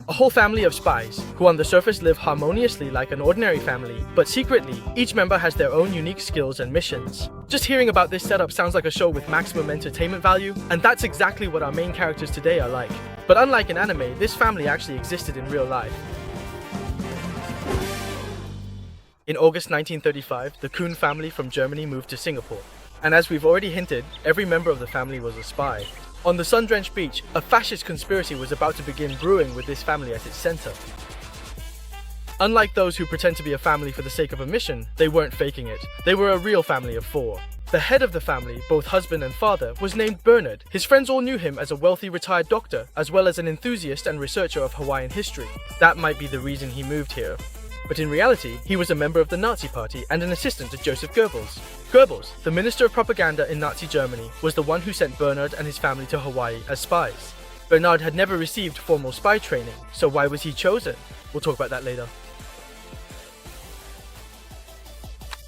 A whole family of spies, who on the surface live harmoniously like an ordinary family, but secretly, each member has their own unique skills and missions. Just hearing about this setup sounds like a show with maximum entertainment value, and that's exactly what our main characters today are like. But unlike in anime, this family actually existed in real life. In August 1935, the Kuhn family from Germany moved to Singapore. And as we've already hinted, every member of the family was a spy. On the sun-drenched beach, a fascist conspiracy was about to begin brewing with this family at its center. Unlike those who pretend to be a family for the sake of a mission, they weren't faking it. They were a real family of 4. The head of the family, both husband and father, was named Bernard. His friends all knew him as a wealthy retired doctor, as well as an enthusiast and researcher of Hawaiian history. That might be the reason he moved here. But in reality, he was a member of the Nazi Party and an assistant to Joseph Goebbels. Goebbels, the minister of propaganda in Nazi Germany, was the one who sent Bernard and his family to Hawaii as spies. Bernard had never received formal spy training, so why was he chosen? We'll talk about that later.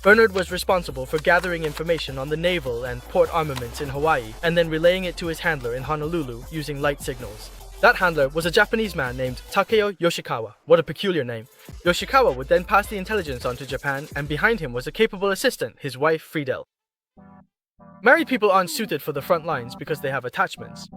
Bernard was responsible for gathering information on the naval and port armaments in Hawaii, and then relaying it to his handler in Honolulu using light signals. That handler was a Japanese man named Takeo Yoshikawa. What a peculiar name. Yoshikawa would then pass the intelligence on to Japan, and behind him was a capable assistant, his wife Friedel. Married people aren't suited for the front lines because they have attachments.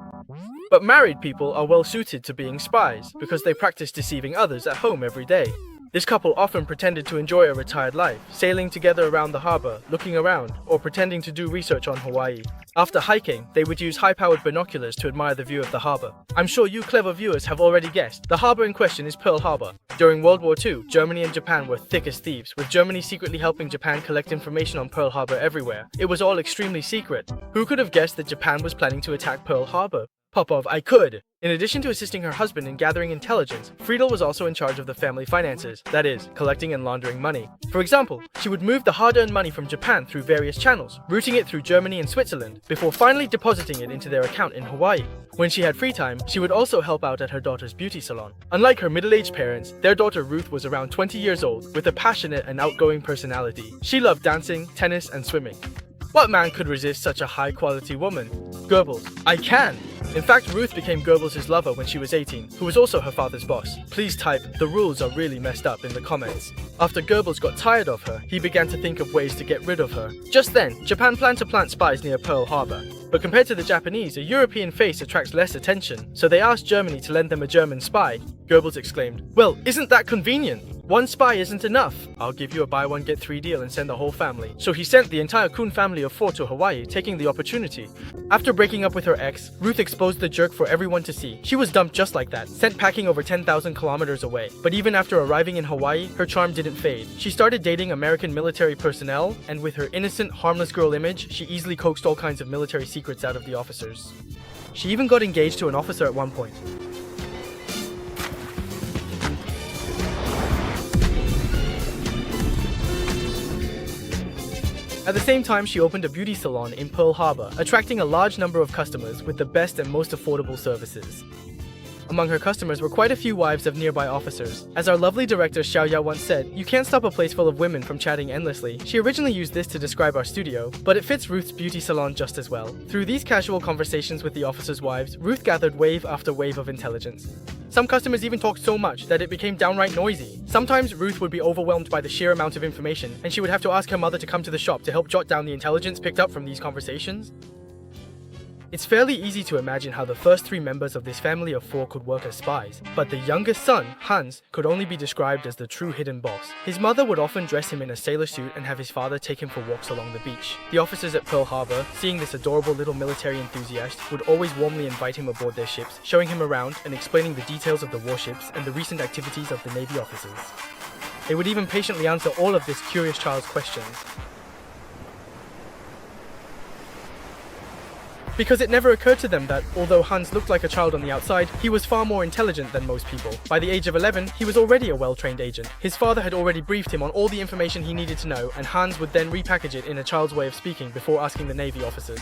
But married people are well suited to being spies because they practice deceiving others at home every day. This couple often pretended to enjoy a retired life, sailing together around the harbor, looking around, or pretending to do research on Hawaii. After hiking, they would use high-powered binoculars to admire the view of the harbor. I'm sure you clever viewers have already guessed. The harbor in question is Pearl Harbor. During World War II, Germany and Japan were thick as thieves, with Germany secretly helping Japan collect information on Pearl Harbor everywhere. It was all extremely secret. Who could have guessed that Japan was planning to attack Pearl Harbor? Popov, I could! In addition to assisting her husband in gathering intelligence, Friedel was also in charge of the family finances, that is, collecting and laundering money. For example, she would move the hard-earned money from Japan through various channels, routing it through Germany and Switzerland, before finally depositing it into their account in Hawaii. When she had free time, she would also help out at her daughter's beauty salon. Unlike her middle-aged parents, their daughter Ruth was around 20 years old, with a passionate and outgoing personality. She loved dancing, tennis, and swimming. What man could resist such a high-quality woman? Goebbels. I can! In fact, Ruth became Goebbels' lover when she was 18, who was also her father's boss. Please type, "The rules are really messed up" in the comments. After Goebbels got tired of her, he began to think of ways to get rid of her. Just then, Japan planned to plant spies near Pearl Harbor. But compared to the Japanese, a European face attracts less attention, so they asked Germany to lend them a German spy. Goebbels exclaimed, "Well, isn't that convenient? One spy isn't enough. I'll give you a buy one get 3 deal and send the whole family." So he sent the entire Kuhn family of 4 to Hawaii, taking the opportunity. After breaking up with her ex, Ruth exposed the jerk for everyone to see. She was dumped just like that, sent packing over 10,000 kilometers away. But even after arriving in Hawaii, her charm didn't fade. She started dating American military personnel, and with her innocent, harmless girl image, she easily coaxed all kinds of military secrets out of the officers. She even got engaged to an officer at one point. At the same time, she opened a beauty salon in Pearl Harbor, attracting a large number of customers with the best and most affordable services. Among her customers were quite a few wives of nearby officers. As our lovely director Xiaoya once said, "You can't stop a place full of women from chatting endlessly." She originally used this to describe our studio, but it fits Ruth's beauty salon just as well. Through these casual conversations with the officers' wives, Ruth gathered wave after wave of intelligence. Some customers even talked so much that it became downright noisy. Sometimes Ruth would be overwhelmed by the sheer amount of information, and she would have to ask her mother to come to the shop to help jot down the intelligence picked up from these conversations. It's fairly easy to imagine how the first 3 members of this family of 4 could work as spies, but the youngest son, Hans, could only be described as the true hidden boss. His mother would often dress him in a sailor suit and have his father take him for walks along the beach. The officers at Pearl Harbor, seeing this adorable little military enthusiast, would always warmly invite him aboard their ships, showing him around and explaining the details of the warships and the recent activities of the Navy officers. They would even patiently answer all of this curious child's questions. Because it never occurred to them that, although Hans looked like a child on the outside, he was far more intelligent than most people. By the age of 11, he was already a well-trained agent. His father had already briefed him on all the information he needed to know, and Hans would then repackage it in a child's way of speaking before asking the Navy officers.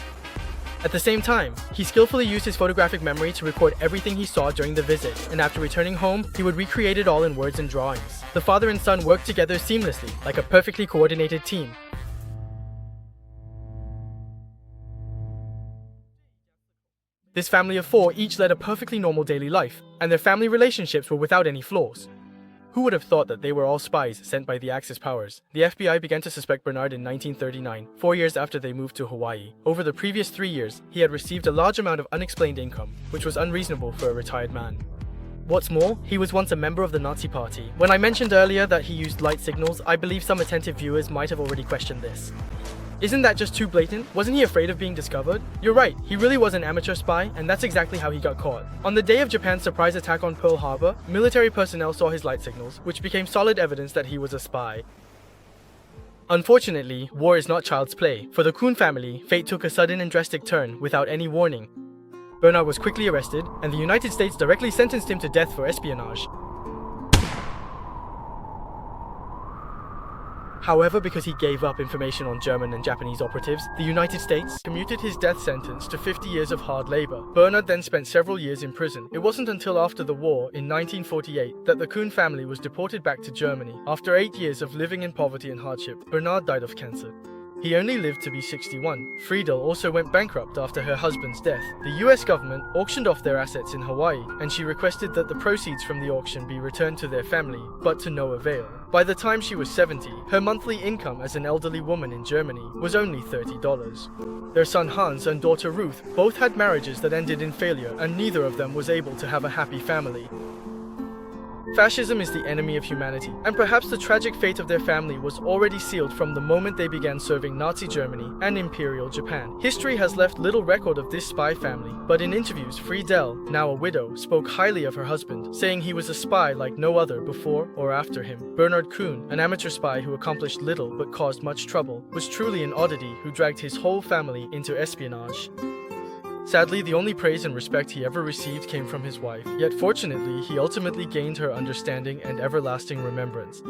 At the same time, he skillfully used his photographic memory to record everything he saw during the visit, and after returning home, he would recreate it all in words and drawings. The father and son worked together seamlessly, like a perfectly coordinated team. This family of 4 each led a perfectly normal daily life, and their family relationships were without any flaws. Who would have thought that they were all spies sent by the Axis powers? The FBI began to suspect Bernard in 1939, 4 years after they moved to Hawaii. Over the previous 3 years, he had received a large amount of unexplained income, which was unreasonable for a retired man. What's more, he was once a member of the Nazi Party. When I mentioned earlier that he used light signals, I believe some attentive viewers might have already questioned this. Isn't that just too blatant? Wasn't he afraid of being discovered? You're right, he really was an amateur spy, and that's exactly how he got caught. On the day of Japan's surprise attack on Pearl Harbor, military personnel saw his light signals, which became solid evidence that he was a spy. Unfortunately, war is not child's play. For the Kuhn family, fate took a sudden and drastic turn without any warning. Bernard was quickly arrested, and the United States directly sentenced him to death for espionage. However, because he gave up information on German and Japanese operatives, the United States commuted his death sentence to 50 years of hard labor. Bernard then spent several years in prison. It wasn't until after the war, in 1948, that the Kuhn family was deported back to Germany. After 8 years of living in poverty and hardship, Bernard died of cancer. He only lived to be 61. Friedel also went bankrupt after her husband's death. The US government auctioned off their assets in Hawaii, and she requested that the proceeds from the auction be returned to their family, but to no avail. By the time she was 70, her monthly income as an elderly woman in Germany was only $30. Their son Hans and daughter Ruth both had marriages that ended in failure, and neither of them was able to have a happy family. Fascism is the enemy of humanity, and perhaps the tragic fate of their family was already sealed from the moment they began serving Nazi Germany and Imperial Japan. History has left little record of this spy family, but in interviews, Friedel, now a widow, spoke highly of her husband, saying he was a spy like no other before or after him. Bernard Kuhn, an amateur spy who accomplished little but caused much trouble, was truly an oddity who dragged his whole family into espionage. Sadly, the only praise and respect he ever received came from his wife, yet fortunately, he ultimately gained her understanding and everlasting remembrance.